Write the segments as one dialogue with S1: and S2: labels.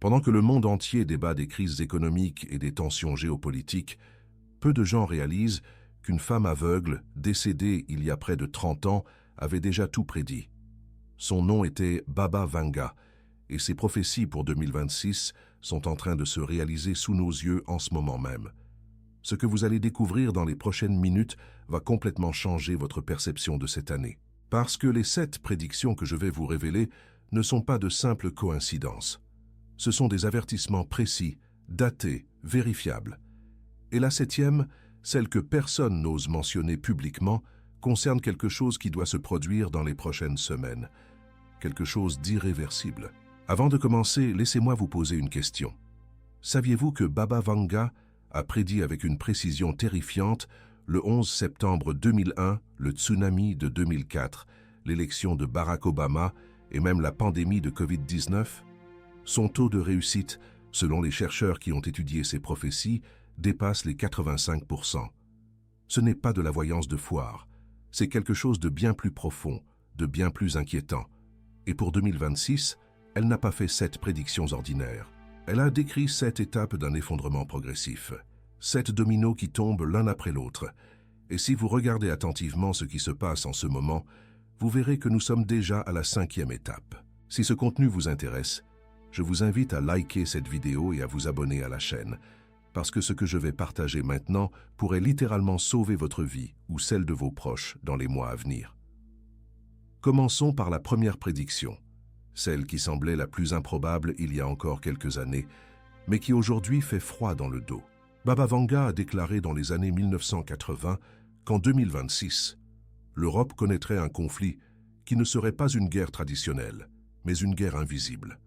S1: Pendant que le monde entier débat des crises économiques et des tensions géopolitiques, peu de gens réalisent qu'une femme aveugle, décédée il y a près de 30 ans, avait déjà tout prédit. Son nom était Baba Vanga, et ses prophéties pour 2026 sont en train de se réaliser sous nos yeux en ce moment même. Ce que vous allez découvrir dans les prochaines minutes va complètement changer votre perception de cette année. Parce que les 7 prédictions que je vais vous révéler ne sont pas de simples coïncidences. Ce sont des avertissements précis, datés, vérifiables. Et la 7e, celle que personne n'ose mentionner publiquement, concerne quelque chose qui doit se produire dans les prochaines semaines. Quelque chose d'irréversible. Avant de commencer, laissez-moi vous poser une question. Saviez-vous que Baba Vanga a prédit avec une précision terrifiante le 11 septembre 2001, le tsunami de 2004, l'élection de Barack Obama et même la pandémie de Covid-19? Son taux de réussite, selon les chercheurs qui ont étudié ces prophéties, dépasse les 85%. Ce n'est pas de la voyance de foire, c'est quelque chose de bien plus profond, de bien plus inquiétant. Et pour 2026, elle n'a pas fait 7 prédictions ordinaires. Elle a décrit 7 étapes d'un effondrement progressif, 7 dominos qui tombent l'un après l'autre. Et si vous regardez attentivement ce qui se passe en ce moment, vous verrez que nous sommes déjà à la 5e étape. Si ce contenu vous intéresse, je vous invite à liker cette vidéo et à vous abonner à la chaîne, parce que ce que je vais partager maintenant pourrait littéralement sauver votre vie ou celle de vos proches dans les mois à venir. Commençons par la première prédiction, celle qui semblait la plus improbable il y a encore quelques années, mais qui aujourd'hui fait froid dans le dos. Baba Vanga a déclaré dans les années 1980 qu'en 2026, l'Europe connaîtrait un conflit qui ne serait pas une guerre traditionnelle, mais une guerre invisible.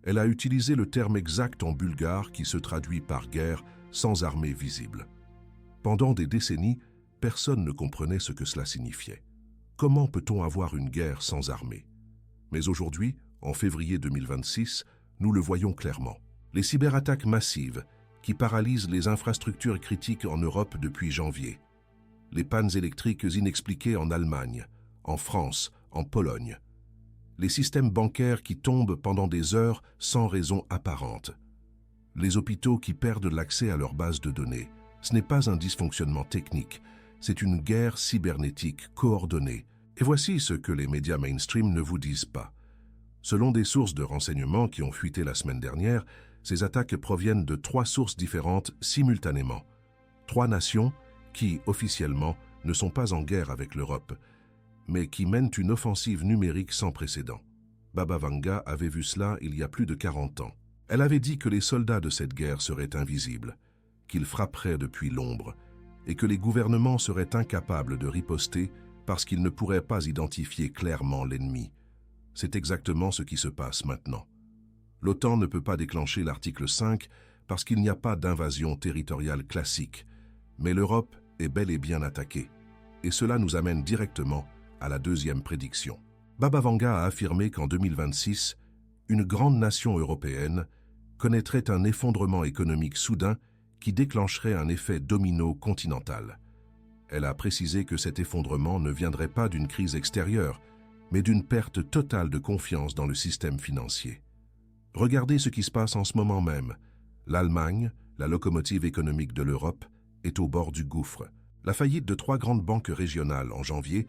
S1: Elle a utilisé le terme exact en bulgare qui se traduit par guerre sans armée visible. Pendant des décennies, personne ne comprenait ce que cela signifiait. Comment peut-on avoir une guerre sans armée? Mais aujourd'hui, en février 2026, nous le voyons clairement. Les cyberattaques massives qui paralysent les infrastructures critiques en Europe depuis janvier. Les pannes électriques inexpliquées en Allemagne, en France, en Pologne. Les systèmes bancaires qui tombent pendant des heures sans raison apparente. Les hôpitaux qui perdent l'accès à leurs bases de données. Ce n'est pas un dysfonctionnement technique, c'est une guerre cybernétique coordonnée. Et voici ce que les médias mainstream ne vous disent pas. Selon des sources de renseignement qui ont fuité la semaine dernière, ces attaques proviennent de 3 sources différentes simultanément. 3 nations qui, officiellement, ne sont pas en guerre avec l'Europe, mais qui mènent une offensive numérique sans précédent. Baba Vanga avait vu cela il y a plus de 40 ans. Elle avait dit que les soldats de cette guerre seraient invisibles, qu'ils frapperaient depuis l'ombre, et que les gouvernements seraient incapables de riposter parce qu'ils ne pourraient pas identifier clairement l'ennemi. C'est exactement ce qui se passe maintenant. L'OTAN ne peut pas déclencher l'article 5 parce qu'il n'y a pas d'invasion territoriale classique, mais l'Europe est bel et bien attaquée. Et cela nous amène directement à la 2e prédiction. Baba Vanga a affirmé qu'en 2026, une grande nation européenne connaîtrait un effondrement économique soudain qui déclencherait un effet domino continental. Elle a précisé que cet effondrement ne viendrait pas d'une crise extérieure, mais d'une perte totale de confiance dans le système financier. Regardez ce qui se passe en ce moment même. L'Allemagne, la locomotive économique de l'Europe, est au bord du gouffre. La faillite de 3 grandes banques régionales en janvier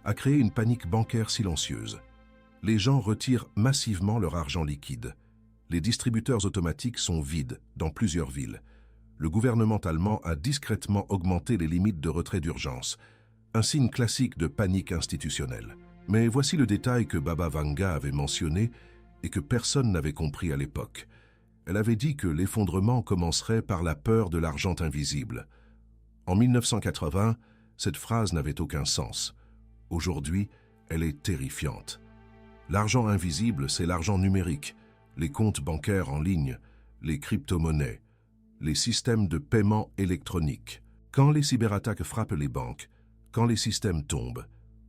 S1: a créé une panique bancaire silencieuse. Les gens retirent massivement leur argent liquide. Les distributeurs automatiques sont vides dans plusieurs villes. Le gouvernement allemand a discrètement augmenté les limites de retrait d'urgence, un signe classique de panique institutionnelle. Mais voici le détail que Baba Vanga avait mentionné et que personne n'avait compris à l'époque. Elle avait dit que l'effondrement commencerait par la peur de l'argent invisible. En 1980, cette phrase n'avait aucun sens. Aujourd'hui, elle est terrifiante. L'argent invisible, c'est l'argent numérique, les comptes bancaires en ligne, les crypto-monnaies, les systèmes de paiement électronique. Quand les cyberattaques frappent les banques, quand les systèmes tombent,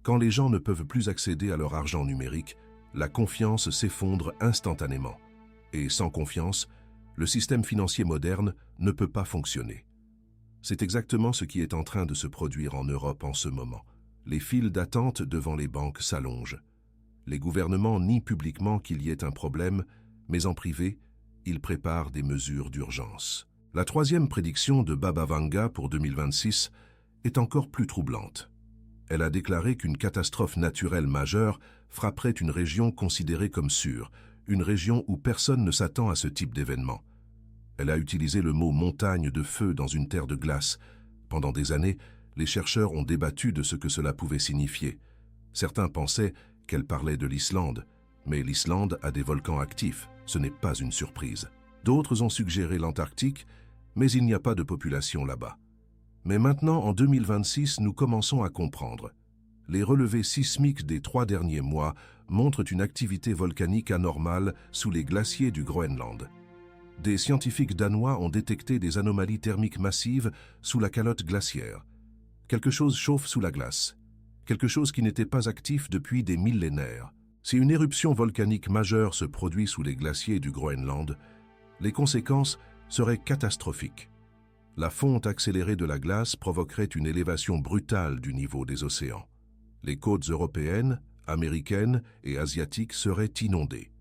S1: quand les gens ne peuvent plus accéder à leur argent numérique, la confiance s'effondre instantanément. Et sans confiance, le système financier moderne ne peut pas fonctionner. C'est exactement ce qui est en train de se produire en Europe en ce moment. Les files d'attente devant les banques s'allongent. Les gouvernements nient publiquement qu'il y ait un problème, mais en privé, il prépare des mesures d'urgence. La troisième prédiction de Baba Vanga pour 2026 est encore plus troublante. Elle a déclaré qu'une catastrophe naturelle majeure frapperait une région considérée comme sûre, une région où personne ne s'attend à ce type d'événement. Elle a utilisé le mot « montagne de feu » dans une terre de glace. Pendant des années, les chercheurs ont débattu de ce que cela pouvait signifier. Certains pensaient qu'elle parlait de l'Islande, mais l'Islande a des volcans actifs, ce n'est pas une surprise. D'autres ont suggéré l'Antarctique, mais il n'y a pas de population là-bas. Mais maintenant, en 2026, nous commençons à comprendre. Les relevés sismiques des 3 derniers mois montrent une activité volcanique anormale sous les glaciers du Groenland. Des scientifiques danois ont détecté des anomalies thermiques massives sous la calotte glaciaire. Quelque chose chauffe sous la glace. Quelque chose qui n'était pas actif depuis des millénaires. Si une éruption volcanique majeure se produit sous les glaciers du Groenland, les conséquences seraient catastrophiques. La fonte accélérée de la glace provoquerait une élévation brutale du niveau des océans. Les côtes européennes, américaines et asiatiques seraient inondées.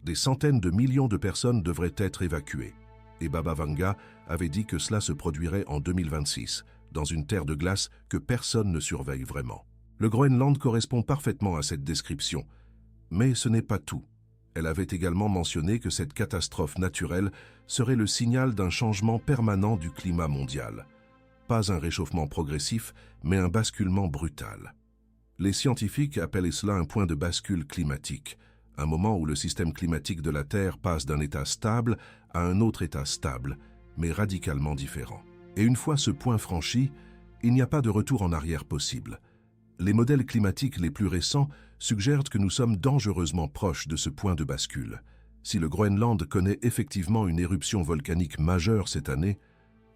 S1: Des centaines de millions de personnes devraient être évacuées. Et Baba Vanga avait dit que cela se produirait en 2026, dans une terre de glace que personne ne surveille vraiment. Le Groenland correspond parfaitement à cette description, mais ce n'est pas tout. Elle avait également mentionné que cette catastrophe naturelle serait le signal d'un changement permanent du climat mondial. Pas un réchauffement progressif, mais un basculement brutal. Les scientifiques appellent cela un point de bascule climatique, un moment où le système climatique de la Terre passe d'un état stable à un autre état stable, mais radicalement différent. Et une fois ce point franchi, il n'y a pas de retour en arrière possible. Les modèles climatiques les plus récents suggèrent que nous sommes dangereusement proches de ce point de bascule. Si le Groenland connaît effectivement une éruption volcanique majeure cette année,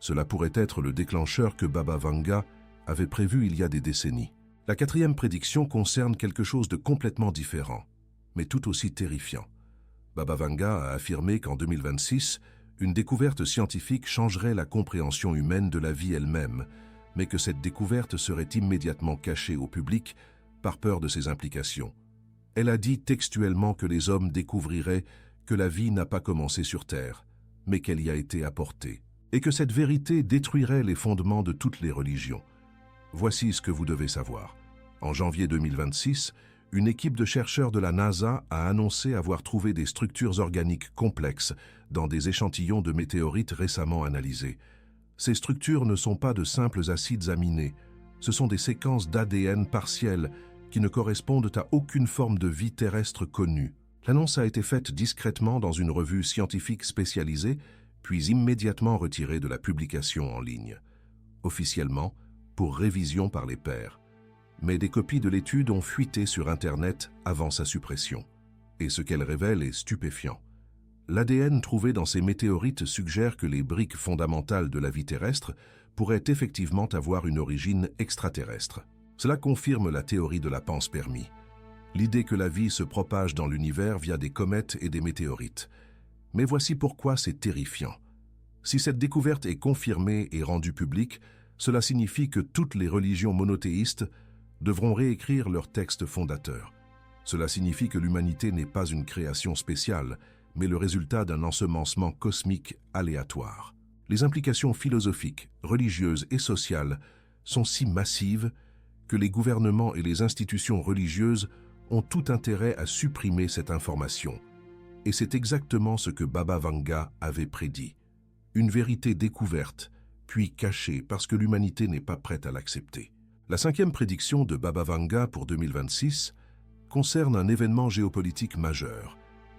S1: cela pourrait être le déclencheur que Baba Vanga avait prévu il y a des décennies. La quatrième prédiction concerne quelque chose de complètement différent, mais tout aussi terrifiant. Baba Vanga a affirmé qu'en 2026, une découverte scientifique changerait la compréhension humaine de la vie elle-même, mais que cette découverte serait immédiatement cachée au public par peur de ses implications. Elle a dit textuellement que les hommes découvriraient que la vie n'a pas commencé sur Terre, mais qu'elle y a été apportée, et que cette vérité détruirait les fondements de toutes les religions. Voici ce que vous devez savoir. En janvier 2026, une équipe de chercheurs de la NASA a annoncé avoir trouvé des structures organiques complexes dans des échantillons de météorites récemment analysés. Ces structures ne sont pas de simples acides aminés, ce sont des séquences d'ADN partielles qui ne correspondent à aucune forme de vie terrestre connue. L'annonce a été faite discrètement dans une revue scientifique spécialisée, puis immédiatement retirée de la publication en ligne. Officiellement, pour révision par les pairs. Mais des copies de l'étude ont fuité sur Internet avant sa suppression. Et ce qu'elle révèle est stupéfiant. L'ADN trouvé dans ces météorites suggère que les briques fondamentales de la vie terrestre pourraient effectivement avoir une origine extraterrestre. Cela confirme la théorie de la panspermie. L'idée que la vie se propage dans l'univers via des comètes et des météorites. Mais voici pourquoi c'est terrifiant. Si cette découverte est confirmée et rendue publique, cela signifie que toutes les religions monothéistes devront réécrire leurs textes fondateurs. Cela signifie que l'humanité n'est pas une création spéciale, mais le résultat d'un ensemencement cosmique aléatoire. Les implications philosophiques, religieuses et sociales sont si massives que les gouvernements et les institutions religieuses ont tout intérêt à supprimer cette information. Et c'est exactement ce que Baba Vanga avait prédit. Une vérité découverte, puis cachée parce que l'humanité n'est pas prête à l'accepter. La cinquième prédiction de Baba Vanga pour 2026 concerne un événement géopolitique majeur.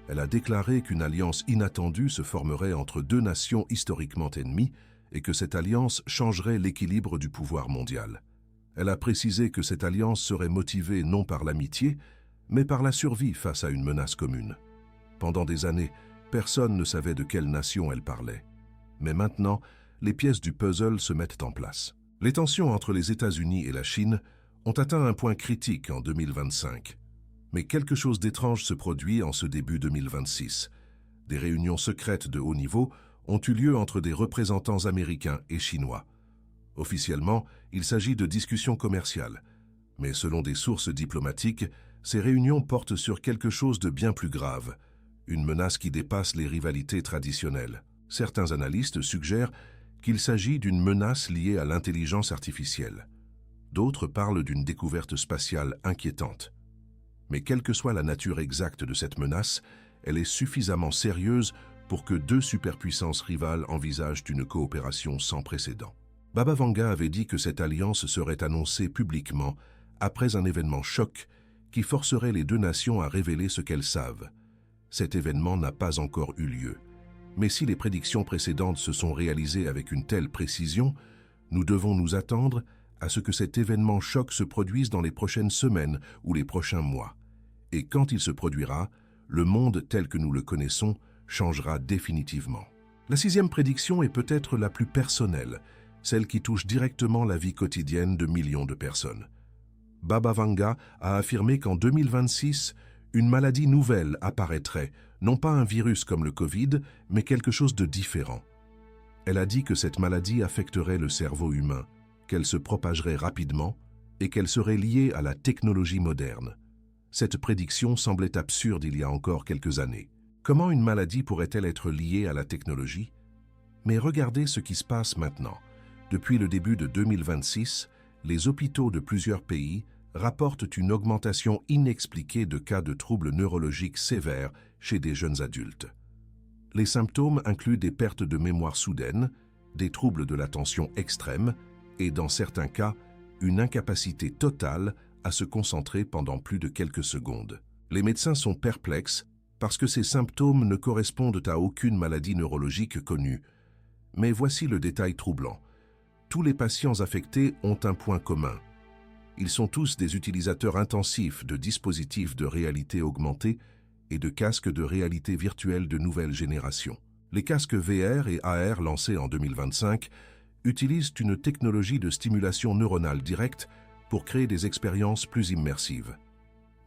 S1: Elle a déclaré qu'une alliance inattendue se formerait entre deux nations historiquement ennemies et que cette alliance changerait l'équilibre du pouvoir mondial. Elle a précisé que cette alliance serait motivée non par l'amitié, mais par la survie face à une menace commune. Pendant des années, personne ne savait de quelle nation elle parlait. Mais maintenant, les pièces du puzzle se mettent en place. Les tensions entre les États-Unis et la Chine ont atteint un point critique en 2025. Mais quelque chose d'étrange se produit en ce début 2026. Des réunions secrètes de haut niveau ont eu lieu entre des représentants américains et chinois. Officiellement, il s'agit de discussions commerciales. Mais selon des sources diplomatiques, ces réunions portent sur quelque chose de bien plus grave, une menace qui dépasse les rivalités traditionnelles. Certains analystes suggèrent qu'il s'agit d'une menace liée à l'intelligence artificielle. D'autres parlent d'une découverte spatiale inquiétante. Mais quelle que soit la nature exacte de cette menace, elle est suffisamment sérieuse pour que deux superpuissances rivales envisagent une coopération sans précédent. Baba Vanga avait dit que cette alliance serait annoncée publiquement après un événement choc qui forcerait les deux nations à révéler ce qu'elles savent. Cet événement n'a pas encore eu lieu. Mais si les prédictions précédentes se sont réalisées avec une telle précision, nous devons nous attendre à ce que cet événement choc se produise dans les prochaines semaines ou les prochains mois. Et quand il se produira, le monde tel que nous le connaissons changera définitivement. La sixième prédiction est peut-être la plus personnelle, celle qui touche directement la vie quotidienne de millions de personnes. Baba Vanga a affirmé qu'en 2026, une maladie nouvelle apparaîtrait, non pas un virus comme le Covid, mais quelque chose de différent. Elle a dit que cette maladie affecterait le cerveau humain, qu'elle se propagerait rapidement et qu'elle serait liée à la technologie moderne. Cette prédiction semblait absurde il y a encore quelques années. Comment une maladie pourrait-elle être liée à la technologie? Mais regardez ce qui se passe maintenant. Depuis le début de 2026, les hôpitaux de plusieurs pays rapportent une augmentation inexpliquée de cas de troubles neurologiques sévères chez des jeunes adultes. Les symptômes incluent des pertes de mémoire soudaines, des troubles de l'attention extrêmes et, dans certains cas, une incapacité totale à se concentrer pendant plus de quelques secondes. Les médecins sont perplexes parce que ces symptômes ne correspondent à aucune maladie neurologique connue. Mais voici le détail troublant. Tous les patients affectés ont un point commun. Ils sont tous des utilisateurs intensifs de dispositifs de réalité augmentée et de casques de réalité virtuelle de nouvelle génération. Les casques VR et AR lancés en 2025 utilisent une technologie de stimulation neuronale directe pour créer des expériences plus immersives.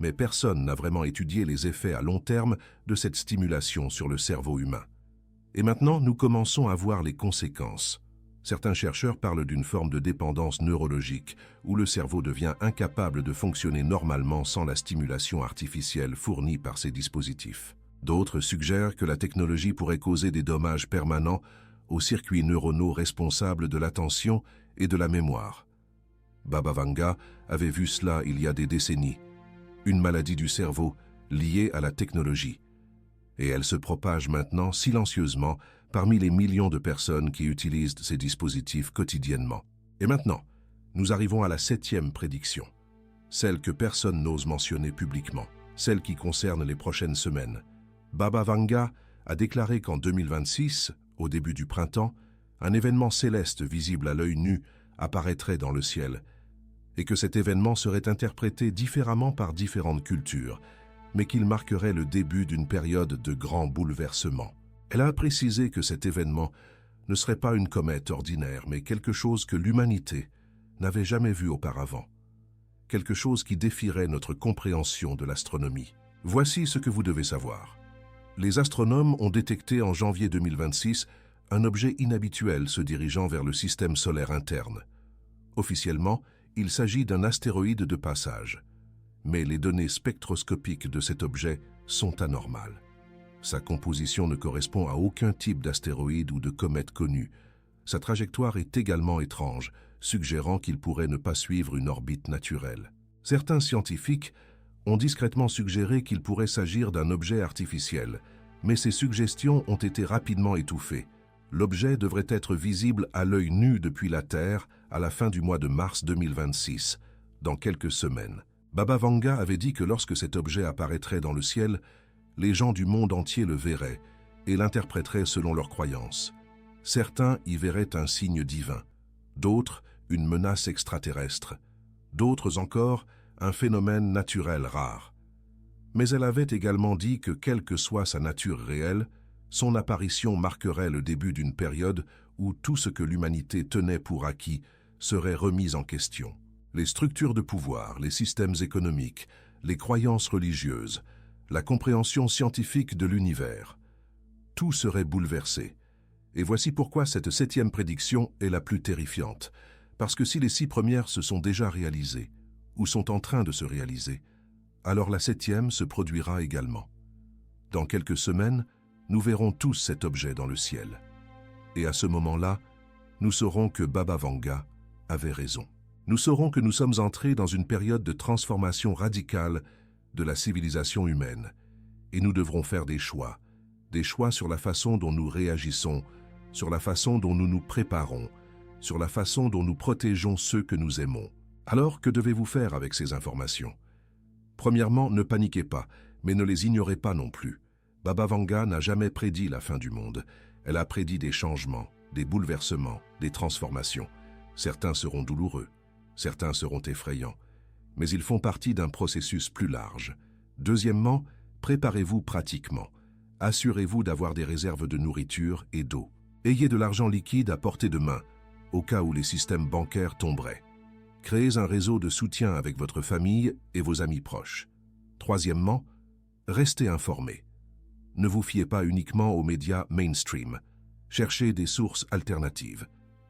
S1: Mais personne n'a vraiment étudié les effets à long terme de cette stimulation sur le cerveau humain. Et maintenant, nous commençons à voir les conséquences. Certains chercheurs parlent d'une forme de dépendance neurologique, où le cerveau devient incapable de fonctionner normalement sans la stimulation artificielle fournie par ces dispositifs. D'autres suggèrent que la technologie pourrait causer des dommages permanents aux circuits neuronaux responsables de l'attention et de la mémoire. Baba Vanga avait vu cela il y a des décennies, une maladie du cerveau liée à la technologie. Et elle se propage maintenant silencieusement parmi les millions de personnes qui utilisent ces dispositifs quotidiennement. Et maintenant, nous arrivons à la septième prédiction, celle que personne n'ose mentionner publiquement, celle qui concerne les prochaines semaines. Baba Vanga a déclaré qu'en 2026, au début du printemps, un événement céleste visible à l'œil nu apparaîtrait dans le ciel, et que cet événement serait interprété différemment par différentes cultures, mais qu'il marquerait le début d'une période de grands bouleversements. Elle a précisé que cet événement ne serait pas une comète ordinaire, mais quelque chose que l'humanité n'avait jamais vu auparavant. Quelque chose qui défierait notre compréhension de l'astronomie. Voici ce que vous devez savoir. Les astronomes ont détecté en janvier 2026 un objet inhabituel se dirigeant vers le système solaire interne. Officiellement, il s'agit d'un astéroïde de passage. Mais les données spectroscopiques de cet objet sont anormales. Sa composition ne correspond à aucun type d'astéroïde ou de comète connu. Sa trajectoire est également étrange, suggérant qu'il pourrait ne pas suivre une orbite naturelle. Certains scientifiques ont discrètement suggéré qu'il pourrait s'agir d'un objet artificiel, mais ces suggestions ont été rapidement étouffées. L'objet devrait être visible à l'œil nu depuis la Terre à la fin du mois de mars 2026, dans quelques semaines. Baba Vanga avait dit que lorsque cet objet apparaîtrait dans le ciel, les gens du monde entier le verraient et l'interpréteraient selon leurs croyances. Certains y verraient un signe divin, d'autres une menace extraterrestre, d'autres encore un phénomène naturel rare. Mais elle avait également dit que quelle que soit sa nature réelle, son apparition marquerait le début d'une période où tout ce que l'humanité tenait pour acquis serait remis en question. Les structures de pouvoir, les systèmes économiques, les croyances religieuses, la compréhension scientifique de l'univers. Tout serait bouleversé. Et voici pourquoi cette septième prédiction est la plus terrifiante. Parce que si les 6 premières se sont déjà réalisées, ou sont en train de se réaliser, alors la septième se produira également. Dans quelques semaines, nous verrons tous cet objet dans le ciel. Et à ce moment-là, nous saurons que Baba Vanga avait raison. Nous saurons que nous sommes entrés dans une période de transformation radicale de la civilisation humaine. Et nous devrons faire des choix sur la façon dont nous réagissons, sur la façon dont nous nous préparons, sur la façon dont nous protégeons ceux que nous aimons. Alors, que devez-vous faire avec ces informations? Premièrement, ne paniquez pas, mais ne les ignorez pas non plus. Baba Vanga n'a jamais prédit la fin du monde. Elle a prédit des changements, des bouleversements, des transformations. Certains seront douloureux, certains seront effrayants, mais ils font partie d'un processus plus large. Deuxièmement, préparez-vous pratiquement. Assurez-vous d'avoir des réserves de nourriture et d'eau. Ayez de l'argent liquide à portée de main, au cas où les systèmes bancaires tomberaient. Créez un réseau de soutien avec votre famille et vos amis proches. Troisièmement, restez informés. Ne vous fiez pas uniquement aux médias mainstream. Cherchez des sources alternatives.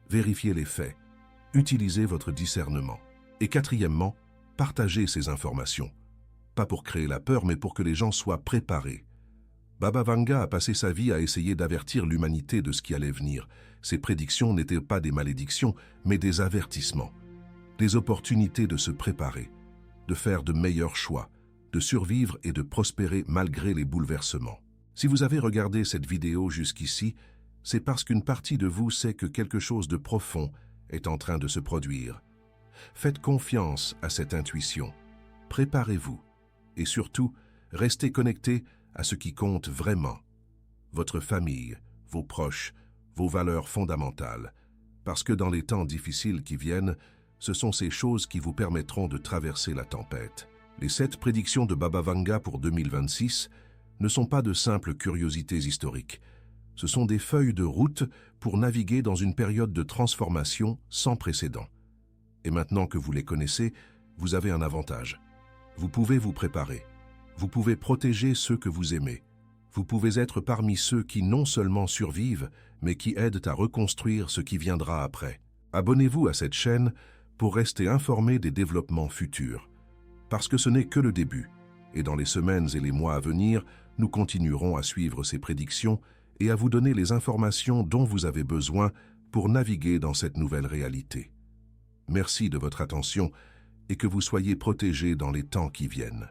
S1: Vérifiez les faits. Utilisez votre discernement. Et quatrièmement, partagez ces informations. Pas pour créer la peur, mais pour que les gens soient préparés. Baba Vanga a passé sa vie à essayer d'avertir l'humanité de ce qui allait venir. Ses prédictions n'étaient pas des malédictions, mais des avertissements. Des opportunités de se préparer, de faire de meilleurs choix, de survivre et de prospérer malgré les bouleversements. Si vous avez regardé cette vidéo jusqu'ici, c'est parce qu'une partie de vous sait que quelque chose de profond est en train de se produire. Faites confiance à cette intuition. Préparez-vous et surtout, restez connectés à ce qui compte vraiment. Votre famille, vos proches, vos valeurs fondamentales. Parce que dans les temps difficiles qui viennent, ce sont ces choses qui vous permettront de traverser la tempête. Les 7 prédictions de Baba Vanga pour 2026 ne sont pas de simples curiosités historiques. Ce sont des feuilles de route pour naviguer dans une période de transformation sans précédent. Et maintenant que vous les connaissez, vous avez un avantage. Vous pouvez vous préparer. Vous pouvez protéger ceux que vous aimez. Vous pouvez être parmi ceux qui non seulement survivent, mais qui aident à reconstruire ce qui viendra après. Abonnez-vous à cette chaîne pour rester informé des développements futurs. Parce que ce n'est que le début. Et dans les semaines et les mois à venir, nous continuerons à suivre ces prédictions et à vous donner les informations dont vous avez besoin pour naviguer dans cette nouvelle réalité. Merci de votre attention et que vous soyez protégés dans les temps qui viennent.